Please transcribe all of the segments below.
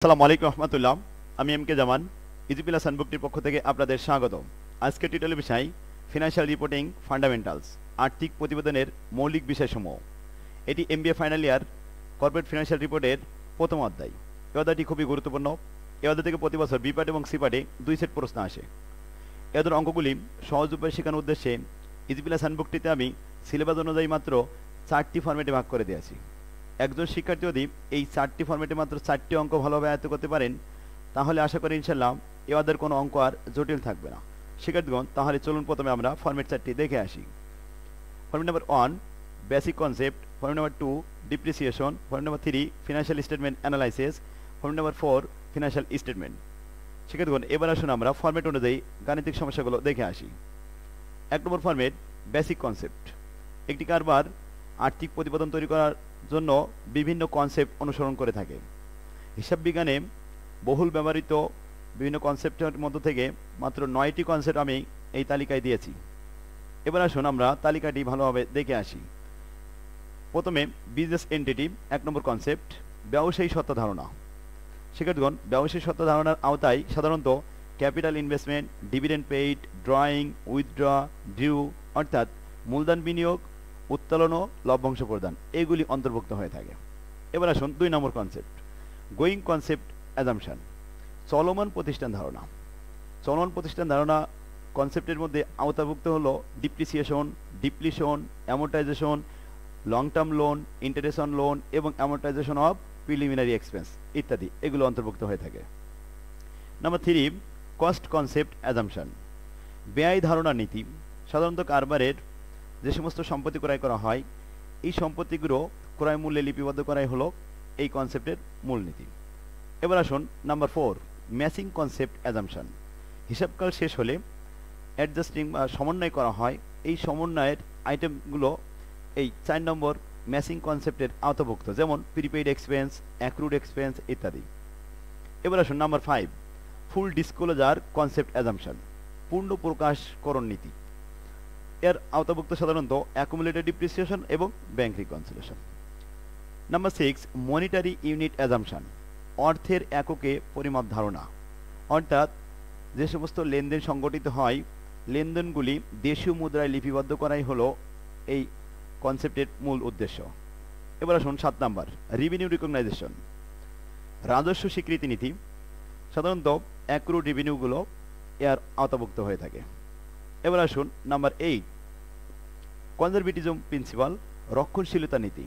আসসালামু আলাইকুম রহমতুল্লাহ। আমি এম কে জামান, ইজি প্লাস হ্যান্ডবুকটির পক্ষ থেকে আপনাদের স্বাগত। আজকের টিউটোরিয়াল বিষয় ফিনান্সিয়াল রিপোর্টিং ফান্ডামেন্টালস, আর্থিক প্রতিবেদনের মৌলিক বিষয়সমূহ। এটি MBA final year corporate financial রিপোর্টের প্রথম অধ্যায়। এই অধ্যায়টি খুবই গুরুত্বপূর্ণ। এই অধ্যায় থেকে প্রতি বছর বি পার্ট এবং সি পার্টে 2 সেট প্রশ্ন আসে। এই অধ্যায়ের অঙ্কগুলি সহজ উপায়ে শেখানোর উদ্দেশ্যে ইজি প্লাস হ্যান্ডবুকটিতে আমি সিলেবাস অনুযায়ী মাত্র 4টি ফরম্যাটে ভাগ করে দিয়েছি। একজন শিক্ষার্থী যদি এই 4টি ফরম্যাটে মাত্র 4টি অঙ্ক ভালোভাবে আয়ত্ত করতে পারেন, তাহলে আশা করি ইনশাল্লাহ এ অধ্যায়ের কোনো অঙ্ক আর জটিল থাকবে না। শিক্ষার্থীগণ, তাহলে চলুন প্রথমে আমরা ফরম্যাট 4টি দেখে আসি। Format number 1 basic concept, format number 2 depreciation, format number 3 financial statement analysis, format number 4 financial statement. শিক্ষার্থীগণ, এবার আসুন আমরা ফরম্যাট অনুযায়ী গাণিতিক সমস্যাগুলো দেখে আসি। 1 নম্বর ফরম্যাট বেসিক কনসেপ্ট। একটি কারবার আর্থিক প্রতিবেদন তৈরি করার জন্য বিভিন্ন কনসেপ্ট অনুসরণ করে থাকে। হিসাব বিজ্ঞানে বহুল ব্যবহৃত বিভিন্ন কনসেপ্টের মধ্য থেকে মাত্র 9টি কনসেপ্ট আমি এই তালিকায় দিয়েছি। এবার আসুন আমরা তালিকাটি ভালোভাবে দেখে আসি। প্রথমে বিজনেস এন্টিটি, 1 নম্বর কনসেপ্ট ব্যবসায়ী সত্তা ধারণা। শিক্ষার্থীগণ, ব্যবসায়ী সত্তা ধারণার আওতায় সাধারণত capital investment, dividend paid, drawing, withdraw, due অর্থাৎ মূলধন বিনিয়োগ, উত্তোলন ও লভ্যাংশ প্রদান এগুলি অন্তর্ভুক্ত হয়ে থাকে। এবার আসুন 2 নম্বর কনসেপ্ট গোয়িং কনসেপ্ট অ্যাজাম্পশন, চলমান প্রতিষ্ঠান ধারণা। চলমান প্রতিষ্ঠান ধারণা কনসেপ্টের মধ্যে আওতাভুক্ত হলো depreciation, depletion, amortisation, long term loan, interest on loan এবং অ্যামোর্টাইজেশন অফ প্রিলিমিনারি এক্সপেন্স ইত্যাদি এগুলো অন্তর্ভুক্ত হয়ে থাকে। নাম্বার 3 কস্ট কনসেপ্ট অ্যাজাম্পশন, ব্যয় ধারণা নীতি। সাধারণত কারবারের যে সমস্ত সম্পত্তি ক্রয় করা হয়, এই সম্পত্তিগুলো ক্রয় মূল্যে লিপিবদ্ধ করাই হলো এই কনসেপ্টের মূলনীতি। এবার আসুন নাম্বার 4 ম্যাচিং কনসেপ্ট অ্যাজাম্পশন, হিসাবকাল শেষ হলে অ্যাডজাস্টিং বা সমন্বয় করা হয়। এই সমন্বয়ের আইটেমগুলো এই 4 নম্বর ম্যাচিং কনসেপ্টের আওতাভুক্ত, যেমন প্রিপেইড এক্সপেন্স, অ্যাক্রুড এক্সপেন্স ইত্যাদি। এবার আসুন নাম্বার 5 ফুল ডিসক্লোজার কনসেপ্ট অ্যাজাম্পশন, পূর্ণ প্রকাশকরণ নীতি। এর আওতাভুক্ত সাধারণত অ্যাকুমুলেটেড ডিপ্রিসিয়েশন এবং bank reconciliation. Number 6 monetary unit assumption, অর্থের এককে পরিমাপ ধারণা, অর্থাৎ যে সমস্ত লেনদেন সংগঠিত হয় লেনদেনগুলি দেশীয় মুদ্রায় লিপিবদ্ধ করাই হলো এই কনসেপ্টের মূল উদ্দেশ্য। এবার আসুন 7 নাম্বার রেভিনিউ রিকগনাইজেশন, রাজস্ব স্বীকৃতি নীতি। সাধারণত অ্যাক্রুড রেভিনিউগুলো এর আওতাভুক্ত হয়ে থাকে। এবার আসুন নাম্বার 8 কনজারভেটিজম প্রিন্সিপাল, রক্ষণশীলতা নীতি।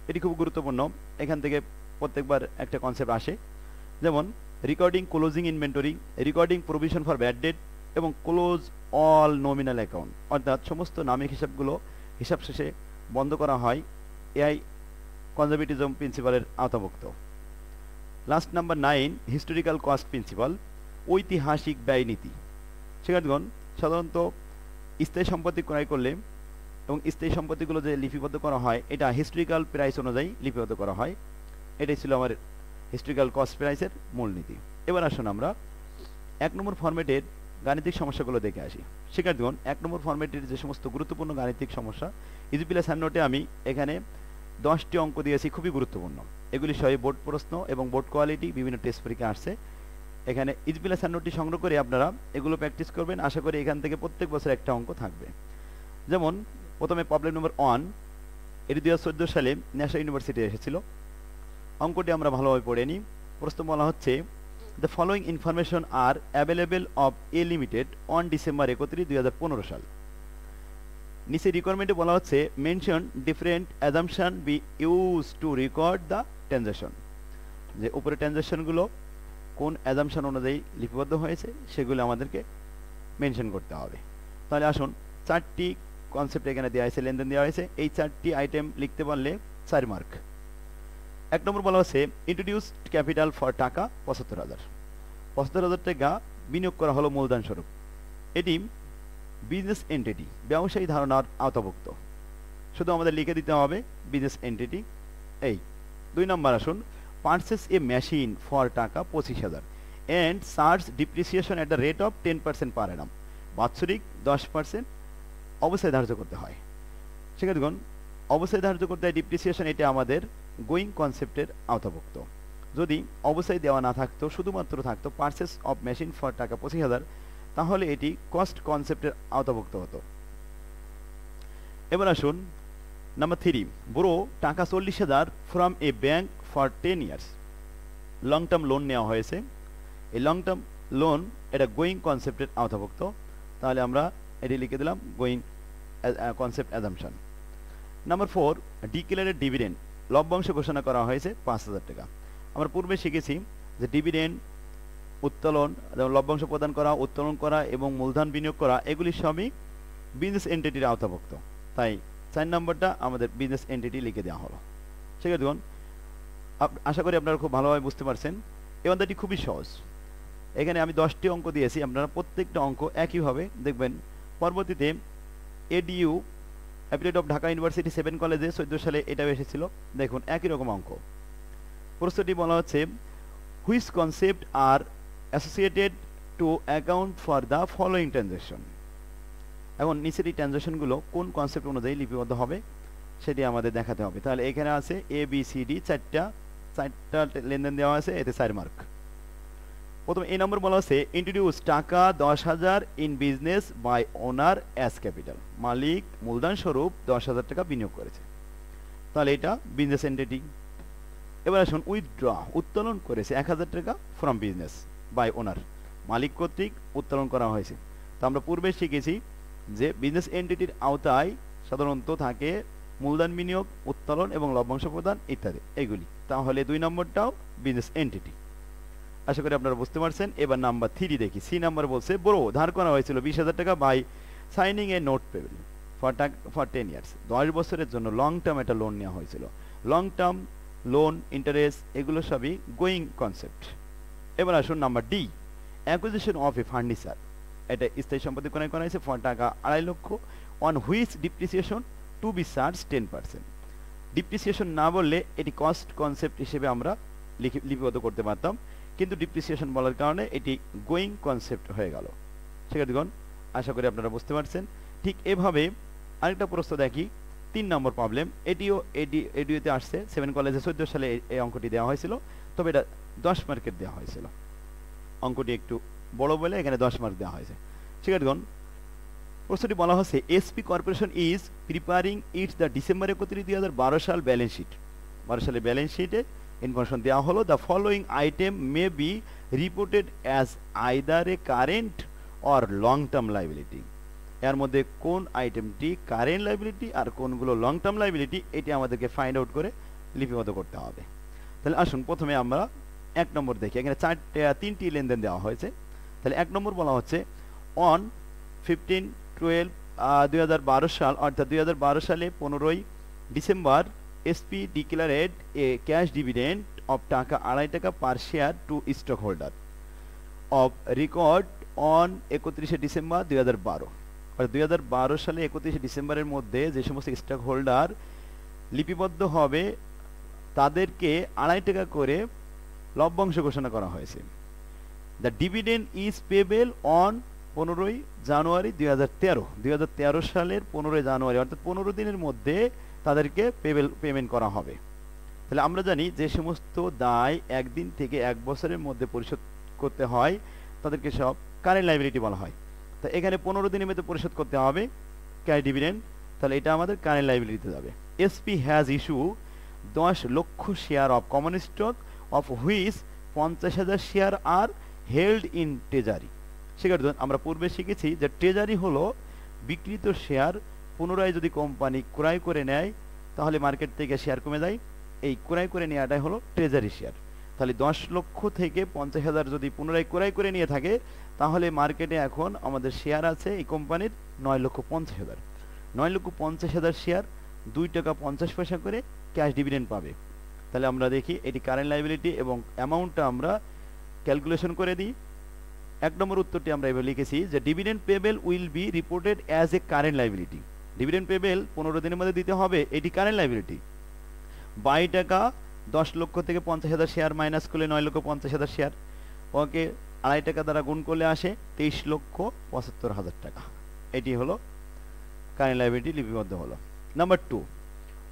এটি খুব গুরুত্বপূর্ণ, এখান থেকে প্রত্যেকবার একটা কনসেপ্ট আসে, যেমন recording closing inventory, recording provision for bad date এবং ক্লোজ অল নমিনাল অ্যাকাউন্ট, অর্থাৎ সমস্ত নামিক হিসাবগুলো হিসাব শেষে বন্ধ করা হয়, এআই কনজারভেটিজম প্রিন্সিপালের আওতাভুক্ত। Last number 9 historical cost principal, ঐতিহাসিক ব্যয় নীতি। শিক্ষার্থীগণ, সাধারণত স্থায়ী সম্পত্তি ক্রয় করলে এবং স্থায়ী সম্পত্তিগুলো যে লিপিবদ্ধ করা হয় এটা হিস্টোরিক্যাল প্রাইস অনুযায়ী লিপিবদ্ধ করা হয়। এটাই ছিল আমার হিস্টোরিক্যাল কস্ট প্রাইসের মূলনীতি। এবার আসুন আমরা 1 নম্বর ফরম্যাটের গাণিতিক সমস্যাগুলো দেখে আসি। শিক্ষার্থীগণ, 1 নম্বর ফরম্যাটের যে সমস্ত গুরুত্বপূর্ণ গাণিতিক সমস্যা ইজি প্লাস হ্যান্ডনোটে আমি এখানে 10টি অঙ্ক দিয়েছি, খুবই গুরুত্বপূর্ণ। এগুলি সবই বোর্ড প্রশ্ন এবং বোর্ড কোয়ালিটি বিভিন্ন টেস্ট পরীক্ষা আসছে। এখানে ইজি প্লাস হ্যান্ডনোটটি সংগ্রহ করে আপনারা এগুলো প্র্যাকটিস করবেন। আশা করি এখান থেকে প্রত্যেক বছর একটা অঙ্ক থাকবে। যেমন প্রথমে প্রবলেম নম্বর 1, এটি 2014 সালে ন্যাশনাল ইউনিভার্সিটি এসেছিল। অঙ্কটি আমরা ভালোভাবে পড়ে নিই। প্রশ্ন বলা হচ্ছে the following information are available of a limited on December 31, 2015 সাল। নিচে রিকোয়ারমেন্টে বলা হচ্ছে mention different assumption be use to record the transaction, যে উপরে ট্রানজাকশনগুলো কোন অ্যাজাম্পশন অনুযায়ী লিপিবদ্ধ হয়েছে সেগুলো আমাদেরকে মেনশন করতে হবে। তাহলে আসুন 4টি কনসেপ্ট এখানে দেওয়া হয়েছে, লেনদেন দেওয়া হয়েছে। এই 4টি আইটেম লিখতে পারলে 4 মার্ক। 1 নম্বর বলা হচ্ছে ইন্ট্রোডিউসড ক্যাপিটাল ফর টাকা 75,000, 75,000 টাকা বিনিয়োগ করা হলো মূলধন স্বরূপ। এটি বিজনেস এন্টিটি ব্যবসায়ী ধারণার আওতাভুক্ত, শুধু আমাদের লিখে দিতে হবে বিজনেস এন্টিটি। এই 2 নম্বর আসুন পারচেস এ মেশিন ফর টাকা 25,000 and charge depreciation at the rate of 10% পার অ্যানাম, বাৎসরিক 10% অবস্থায় ধার্য করতে হয়। শিক্ষার্থীগণ, অবস্থায় ধার্য করতে হয় ডিপ্রিসিয়েশন, এটা আমাদের গোয়িং কনসেপ্টের আওতাভুক্ত। যদি অবস্থায় দেওয়া না থাকতো, শুধুমাত্র থাকতো পারচেস অফ মেশিন ফর টাকা 25,000, তাহলে এটি কস্ট কনসেপ্টের আওতাভুক্ত হতো। এবার আসুন নাম্বার 3, ব্রো টাকা 40,000 from a bank for 10 years. Long term loan নেওয়া হয়েছে। এই লং টার্ম লোন এটা গোয়িং কনসেপ্টের আওতাভুক্ত, তাহলে আমরা এটি লিখে দিলাম going concept assumption. Number 4, ডিক্লেয়ারেড dividend, লভ্যাংশ ঘোষণা করা হয়েছে 5,000 টাকা। আমরা পূর্বে শিখেছি যে ডিভিডেন্ড, উত্তোলন, লভ্যাংশ প্রদান করা, উত্তোলন করা এবং মূলধন বিনিয়োগ করা এগুলি সবই বিজনেস এন্টিটির আওতাভুক্ত, তাই 4 নম্বরটা আমাদের বিজনেস এন্টিটি লিখে দেওয়া হলো। ঠিক আছে, দেখুন আশা করি আপনারা খুব ভালোভাবে বুঝতে পারছেন। এই অধ্যায়টি খুবই সহজ। এখানে আমি 10টি অঙ্ক দিয়েছি, আপনারা প্রত্যেকটা অঙ্ক একইভাবে দেখবেন। পরবর্তীতে এডিইউ অ্যাফিলিয়েট অফ ঢাকা ইউনিভার্সিটি 7 কলেজে 14 সালে এটাও এসেছিল, দেখুন একই রকম অঙ্ক। প্রশ্নটি বলা হচ্ছে which concept R associated two account for the following transaction. এখন নিচের এই ট্রানজ্যাকশনগুলো কোন কনসেপ্ট অনুযায়ী লিপিবদ্ধ হবে সেটি আমাদের দেখাতে হবে। তাহলে এখানে আছে ABCD, চারটা লেনদেন দেওয়া আছে, এতে 4 মার্ক। প্রথম এই নম্বর বলা হচ্ছে introduce taka 10,000 in business by owner as capital, মালিক মূলধন স্বরূপ 10,000 টাকা বিনিয়োগ করেছে, তাহলে এটা বিজনেস এন্টিটি। এবার আসুন উইথড্র, উত্তোলন করেছে 1,000 টাকা ফ্রম বিজনেস বাই ওনার, মালিক কর্তৃক উত্তোলন করা হয়েছে। তো আমরা পূর্বে শিখেছি যে বিজনেস এন্টিটির আওতায় সাধারণত থাকে মূলধন বিনিয়োগ, উত্তোলন এবং লভ্যাংশ প্রদান ইত্যাদি এগুলি, তাহলে 2 নম্বরটাও বিজনেস এন্টিটি। আশা করি আপনারা বুঝতে পারছেন। এবার নাম্বার 3 দেখি। সি নাম্বার বলছে ব্রো ধার করা হয়েছিল 20,000 টাকা by signing A note payable for 10 years, 10 বছরের জন্য লং টার্ম একটা লোন নেওয়া হয়েছিল। লং টার্ম লোন, ইন্টারেস্ট এগুলো সবই গোয়িং কনসেপ্ট। এবার আসুন number D, acquisition of A furniture, এটা স্থায়ী সম্পত্তি ক্রয় করা হয়েছে ফর টাকা 2.5 লক্ষ, on which depreciation to be charge 10%। Depreciation না বললে এটি কস্ট কনসেপ্ট হিসেবে আমরা লিপিবদ্ধ করতে পারতাম, কিন্তু ডিপ্রিসিয়েশন বলার কারণে এটি গোয়িং কনসেপ্ট হয়ে গেল। শিক্ষার্থীগণ আশা করি আপনারা বুঝতে পারছেন। ঠিক এভাবে আরেকটা প্রশ্ন দেখি, 3 নম্বর প্রবলেম, এটিও এডিওতে আসছে 7 কলেজে 14 সালে এই অঙ্কটি দেওয়া হয়েছিল, তবে এটা 10 মার্কের দেওয়া হয়েছিল। অঙ্কটি একটু বড় বলে এখানে 10 মার্ক দেওয়া হয়েছে। শিক্ষার্থীগণ প্রশ্নটি বলা হচ্ছে SP corporation is preparing it's the December 31, 2012 সাল ব্যালেন্স শিট। 12 সালে ব্যালেন্স শিটে ইনফরমেশন দেওয়া হলো the following item may be reported as either A current or long term liability. এর মধ্যে কোন আইটেমটি কারেন্ট লাইবিলিটি আর কোনগুলো লং টার্ম লাইবিলিটি, এটি আমাদেরকে ফাইন্ড আউট করে লিপিবদ্ধ করতে হবে। তাহলে আসুন প্রথমে আমরা 1 নম্বর দেখি। এখানে 3টি লেনদেন দেওয়া হয়েছে। তাহলে 1 নম্বর বলা হচ্ছে অন 15/12/2012 সাল, অর্থাৎ 2012 সালে 15ই December SP declared a cash dividend of taka 2.5 taka per share to stock holder of record on 31 December 2012। অর্থাৎ 2012 সালে 31 ডিসেম্বরের মধ্যে যে সমস্ত স্টক হোল্ডার লিপিবদ্ধ হবে তাদেরকে 2.5 টাকা করে লভ্যাংশ ঘোষণা করা হয়েছে। The dividend is payable on 15ই জানুয়ারি 2013 সালের 15ই জানুয়ারি, অর্থাৎ 15 দিনের মধ্যে তাদেরকে পেমেন্ট করা হবে। তাহলে আমরা জানি যে সমস্ত দায় 1 দিন থেকে 1 বছরের মধ্যে পরিশোধ করতে হয় তাদেরকে সব কারেন্ট লাইবিলিটি বলা হয়। তো এখানে 15 দিনের মধ্যে পরিশোধ করতে হবে ক্যাশ ডিভিডেন্ড, তাহলে এটা আমাদের কারেন্ট লাইবিলিটিতে যাবে। SP has issue 10 lakh share of common stock of which 50,000 share are held in treasury. শিক্ষার্থীগণ আমরা পূর্বে শিখেছি যে ট্রেজারি হলো বিক্রিত শেয়ার পুনরায় যদি কোম্পানি ক্রয় করে নেয় তাহলে মার্কেট থেকে শেয়ার কমে যায়, এই ক্রয় করে নেওয়াটাই হলো ট্রেজারি শেয়ার। তাহলে 10 লক্ষ থেকে 50,000 যদি পুনরায় ক্রয় করে নিয়ে থাকে তাহলে মার্কেটে এখন আমাদের শেয়ার আছে এই কোম্পানির 9,50,000। 9,50,000 শেয়ার 2 টাকা 50 পয়সা করে ক্যাশ ডিভিডেন্ড পাবে। তাহলে আমরা দেখি এটি কারেন্ট লাইবিলিটি এবং অ্যামাউন্টটা আমরা ক্যালকুলেশন করে দিই। 1 নম্বর উত্তরটি আমরা এভাবে লিখেছি যে dividend payable will be reported as a current liability. Dividend payable 15 দিনের মধ্যে দিতে হবে, এটি কারেন্ট লাইবিলিটি। 22 টাকা 10 লক্ষ থেকে 50,000 শেয়ার মাইনাস করলে 9,50,000 শেয়ার, ওকে 2.5 টাকা দ্বারা গুণ করলে আসে 23,75,000 টাকা। এটি হলো কারেন্ট লাইবিলিটি লিপিবদ্ধ হলো। Number 2,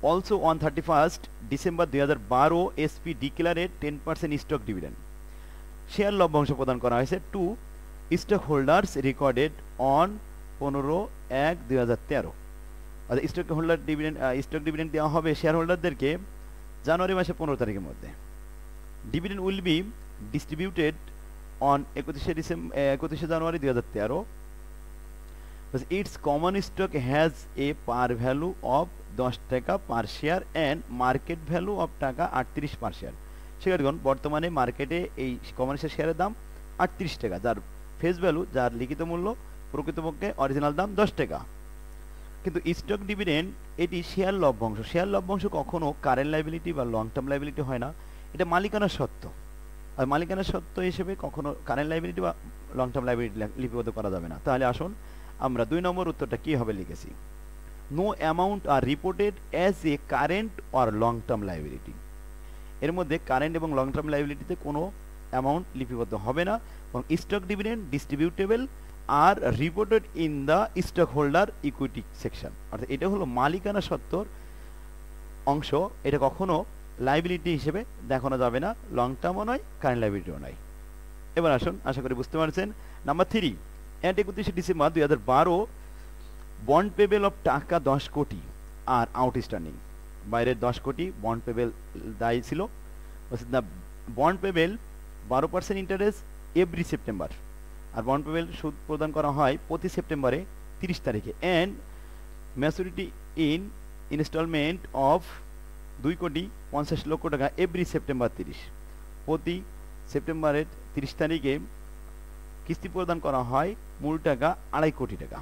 also on 31st December 2012 SP declared 10% stock dividend. Share লভ্যাংশ প্রদান করা হয়েছে to stock holders recorded on 15/1/2013। অর্থাৎ স্টক ডিভিডেন্ড দেওয়া হবে শেয়ার হোল্ডারদেরকে জানুয়ারি মাসের 15 তারিখের মধ্যে। Dividend will be distributed on 31 January 2013। It's common stock has a par value of 10 টাকা per share and market value of টাকা 38 পার শেয়ার। সেখানে বর্তমানে মার্কেটে এই কমন শেয়ারের দাম 38 টাকা, যার ফেস ভ্যালু, যার লিখিত মূল্য প্রকৃতপক্ষে অরিজিনাল দাম 10 টাকা। কিন্তু স্টক ডিভিডেন্ড এটি শেয়ার লভ্যাংশ। শেয়ার লভ্যাংশ কখনো কারেন্ট লাইবিলিটি বা লং টার্ম লাইবিলিটি হয় না, এটা মালিকানার সত্ত্ব। আর মালিকানার সত্ত্ব হিসেবে কখনো কারেন্ট লাইবিলিটি বা লং টার্ম লাইবিলিটি লিপিবদ্ধ করা যাবে না। তাহলে আসুন আমরা 2 নম্বর উত্তরটা কি হবে লিখেছি। No amount are reported as a current or long term liability. এর মধ্যে কারেন্ট এবং লং টার্ম লাইবিলিটিতে কোনো অ্যামাউন্ট লিপিবদ্ধ হবে না, এবং stock dividend distributable are reported in the stock holder equity section. অর্থাৎ এটা হলো মালিকানা সত্ত্বর অংশ, এটা কখনো লাইবিলিটি হিসেবে দেখানো যাবে না, লং টার্মও নয়, কারেন্ট লাইবিলিটিও নয়। এবার আসুন, আশা করি বুঝতে পারছেন। Number 3, at 31 December 2012 bond payable of টাকা 10 কোটি আর আউটস্ট্যান্ডিং। বাইরের 10 কোটি বন্ড পেবেল দায়ী ছিল। The bond payable 12% interest every September, আর বন্ড পেবেল সুদ প্রদান করা হয় প্রতি সেপ্টেম্বরে 30 তারিখে। And maturity in installment of 2,50,00,000 টাকা এভরি সেপ্টেম্বর 30। প্রতি সেপ্টেম্বরের 30 তারিখে কিস্তি প্রদান করা হয় মূল টাকা 2.5 কোটি টাকা।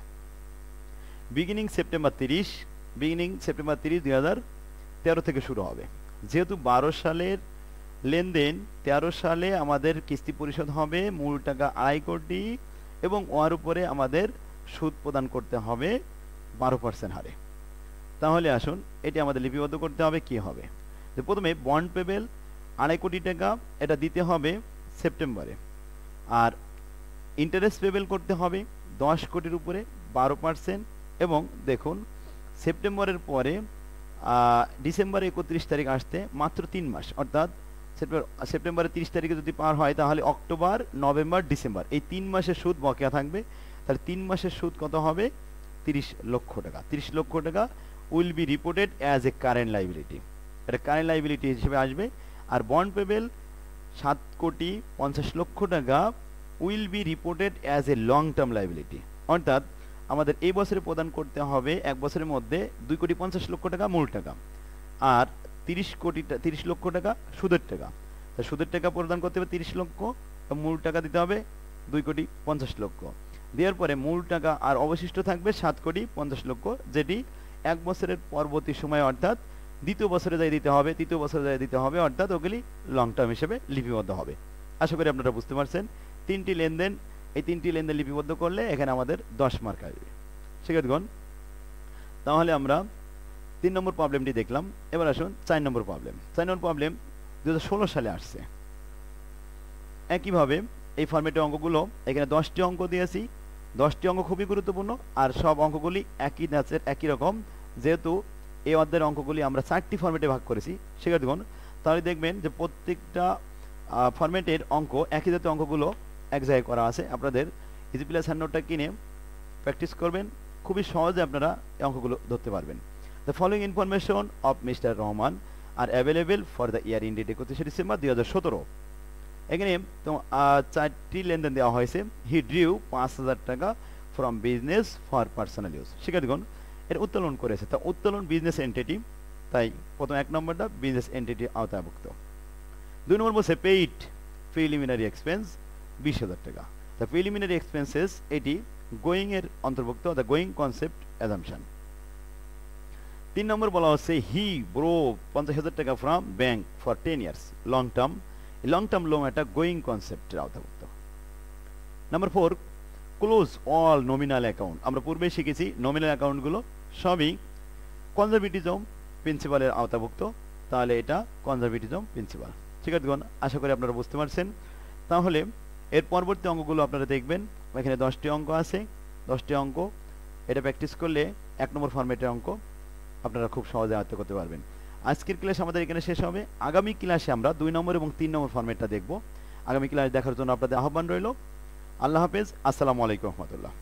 বিগিনিং সেপ্টেম্বর 30, 2013 থেকে শুরু হবে। যেহেতু 12 সালের লেনদেন, 13 সালে আমাদের কিস্তি পরিশোধ হবে মূল টাকা 2.5 কোটি, এবং ওর উপরে আমাদের সুদ প্রদান করতে হবে 12% হারে। তাহলে আসুন এটি আমাদের লিপিবদ্ধ করতে হবে। কি হবে? যে প্রথমে বন্ড পেবেল 2.5 কোটি টাকা, এটা দিতে হবে সেপ্টেম্বরে, আর ইন্টারেস্ট পেবেল করতে হবে 10 কোটির উপরে 12%। এবং দেখুন সেপ্টেম্বরের পরে ডিসেম্বরে 31 তারিখ আসতে মাত্র 3 মাস, অর্থাৎ সেপ্টেম্বরের 30 তারিখে যদি পার হয় তাহলে অক্টোবর, নভেম্বর, ডিসেম্বর, এই 3 মাসের সুদ বকেয়া থাকবে। তাহলে 3 মাসের সুদ কত হবে? 30 লক্ষ টাকা। 30 লক্ষ টাকা will be reported as a current liability, এটা কারেন্ট লাইবিলিটি হিসেবে আসবে। আর বন্ড পেবেল 7,50,00,000 টাকা will be reported as a long term liability. অর্থাৎ আমাদের এই বছরে প্রদান করতে হবে 1 বছরের মধ্যে 2,50,00,000 টাকা মূল টাকা, আর 30 লক্ষ টাকা সুদের টাকা। সুদের টাকা প্রদান করতে হবে 30 লক্ষ, মূল টাকা দিতে হবে 2,50,00,000 দেওয়ার পরে মূল টাকা আর অবশিষ্ট থাকবে 7,50,00,000, যেটি 1 বছরের পরবর্তী সময় অর্থাৎ দ্বিতীয় বছরে যাই দিতে হবে, তৃতীয় বছরে যাই দিতে হবে, অর্থাৎ ওগুলি লং টার্ম হিসেবে লিপিবদ্ধ হবে। আশা করি আপনারা বুঝতে পারছেন। 3টি লেনদেন, এই 3টি লেনদেন লিপিবদ্ধ করলে এখানে আমাদের 10 মার্ক আসবে। শিক্ষার্থীগণ, তাহলে আমরা 3 নম্বর প্রবলেমটি দেখলাম। এবার আসুন 4 নম্বর প্রবলেম। 4 নম্বর প্রবলেম 2016 সালে আসছে। একইভাবে এই ফরম্যাটে অঙ্কগুলো, এখানে 10টি অঙ্ক দিয়েছি। 10টি অঙ্ক খুবই গুরুত্বপূর্ণ, আর সব অঙ্কগুলি একই ধাঁচের, একই রকম। যেহেতু এই অধ্যায়ের অঙ্কগুলি আমরা 4টি ফরম্যাটে ভাগ করেছি শিক্ষার্থীগণ, তাহলে দেখবেন যে প্রত্যেকটা ফরম্যাটের অঙ্ক, একই জাতীয় অঙ্কগুলো এক জায়গায় করা আছে। আপনাদের ইজি প্লাস হ্যান্ডনোটটা কিনে প্র্যাকটিস করবেন, খুবই সহজে আপনারা এই অঙ্কগুলো ধরতে পারবেন। The following information of mister Rahman are available for the year ended 31 December 2017। এখানে তো 4টি লেনদেন দেওয়া হয়েছে। হি drew 5,000 taka from business for personal use. শিক্ষার্থীগণ, এর উত্তোলন করেছে, তা উত্তোলন বিজনেস এন্টিটি, তাই প্রথম 1 নম্বরটা বিজনেস এন্টিটি আওতাভুক্ত। 2 নম্বর বলছে পেইড প্রিলিমিনারি এক্সপেন্স 20,000 টাকা। দ্য প্রিলিমিনারি এক্সপেন্সেস, এটি গোয়িং এর অন্তর্ভুক্ত, দ্য গোয়িং কনসেপ্ট অ্যাজাম্পশন। 3 নম্বর বলা হচ্ছে হি ব্রো 50,000 টাকা from bank for 10 years long term. Long term loan একটা গোয়িং কনসেপ্টের আওতাভুক্ত। Number 4, close all nominal account. আমরা পূর্বে শিখেছি নমিনাল অ্যাকাউন্টগুলো সবই কনজারভেটিজম প্রিন্সিপালের আওতাভুক্ত, তাহলে এটা কনজারভেটিজম প্রিন্সিপাল। শিক্ষার্থীগণ, আশা করি আপনারা বুঝতে পারছেন। তাহলে এর পরবর্তী অঙ্কগুলো আপনারা দেখবেন, এখানে 10টি অঙ্ক আছে। 10টি অঙ্ক এটা প্র্যাকটিস করলে 1 নম্বর ফরম্যাটের অঙ্ক আপনারা খুব সহজে আয়ত্ত করতে পারবেন। আজকের ক্লাস আমাদের এখানে শেষ হবে। আগামী ক্লাসে আমরা 2 নম্বর এবং 3 নম্বর ফরম্যাটটা দেখব। আগামী ক্লাস দেখার জন্য আপনাদের আহ্বান রইল। আল্লাহ হাফেজ। আসসালামু আলাইকুম রহমতুল্লাহ।